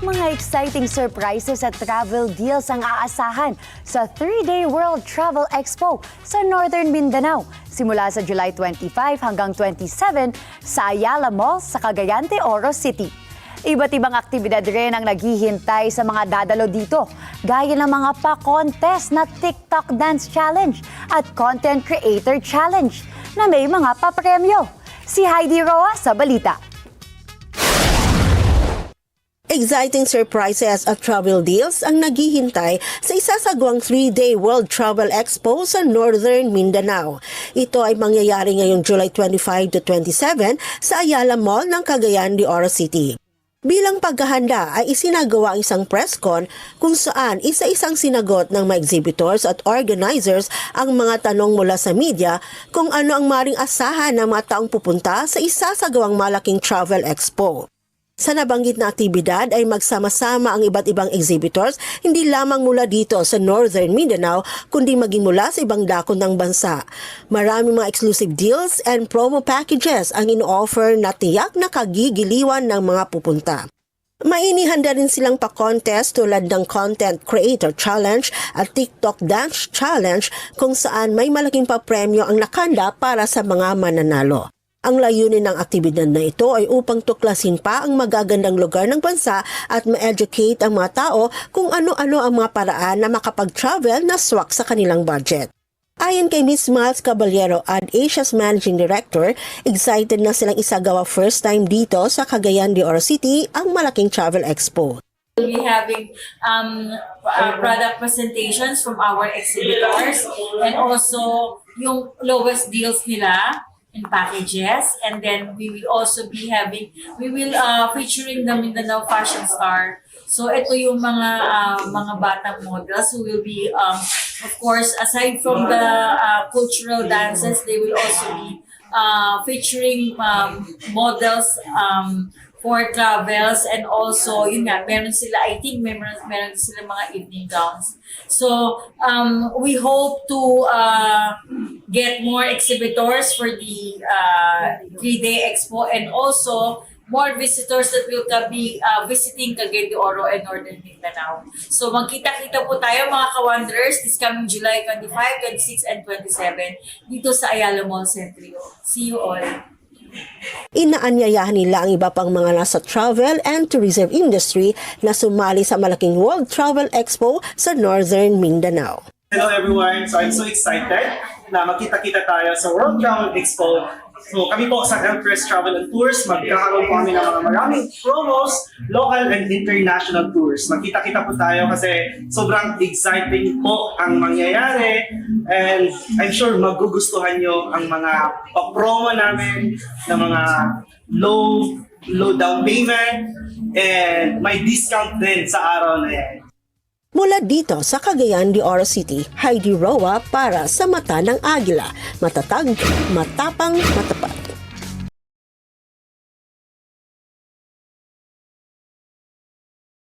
Mga exciting surprises at travel deals ang aasahan sa 3-day World Travel Expo sa Northern Mindanao. Simula sa July 25 hanggang 27 sa Ayala Mall sa Cagayan de Oro City. Iba't ibang aktibidad rin ang naghihintay sa mga dadalo dito, gaya ng mga pa-contest na TikTok Dance Challenge at Content Creator Challenge na may mga papremyo. Si Heidi Roa sa balita. Exciting surprises at travel deals ang naghihintay sa isasagawang 3-day World Travel Expo sa Northern Mindanao. Ito ay mangyayari ngayong July 25 to 27 sa Ayala Mall ng Cagayan de Oro City. Bilang paghahanda ay isinagawa ang isang press con kung saan isa-isang sinagot ng mga exhibitors at organizers ang mga tanong mula sa media kung ano ang maring asahan ng mga taong pupunta sa isasagawang malaking travel expo. Sa nabanggit na aktibidad ay magsama-sama ang iba't ibang exhibitors hindi lamang mula dito sa Northern Mindanao kundi maging mula sa ibang dako ng bansa. Maraming mga exclusive deals and promo packages ang ino-offer na tiyak na kagigiliwan ng mga pupunta. Mainihanda rin silang pa-contest tulad ng Content Creator Challenge at TikTok Dance Challenge kung saan may malaking papremyo ang nakanda para sa mga mananalo. Ang layunin ng aktibidad na ito ay upang tuklasin pa ang magagandang lugar ng bansa at ma-educate ang mga tao kung ano-ano ang mga paraan na makapag-travel na swak sa kanilang budget. Ayon kay Ms. Miles Caballero, AdAsia's Managing Director, excited na silang isagawa first time dito sa Cagayan de Oro City ang malaking travel expo. We'll be having product presentations from our exhibitors and also yung lowest deals nila in packages, and then we will also be featuring the Mindanao Fashion Star. So ito yung mga batang models who will be of course, aside from the cultural dances, they will also be featuring models for travels, and also yun nga, meron sila, I think meron sila mga evening gowns. So we hope to get more exhibitors for the 3-day expo, and also more visitors that will be visiting Cagayan de Oro and Northern Mindanao. So magkita-kita po tayo mga ka-wanderers this coming July 25, 26, and 27 dito sa Ayala Mall Centrio. See you all! Inaanyayahan nila ang iba pang mga nasa travel and tourism industry na sumali sa malaking World Travel Expo sa Northern Mindanao. Hello everyone! So I'm so excited na magkita-kita tayo sa World Travel Expo. So kami po sa Empress Travel and Tours, magkakaroon po kami ng mga maraming promos, local and international tours. Magkita-kita po tayo kasi sobrang exciting po ang mangyayari, and I'm sure magugustuhan nyo ang mga pa-promo namin na mga low down payment, and may discount din sa araw na yan. Mula dito sa Cagayan de Oro City, Heidi Roa para sa Mata ng Agila. Matatag, matapang, matapat.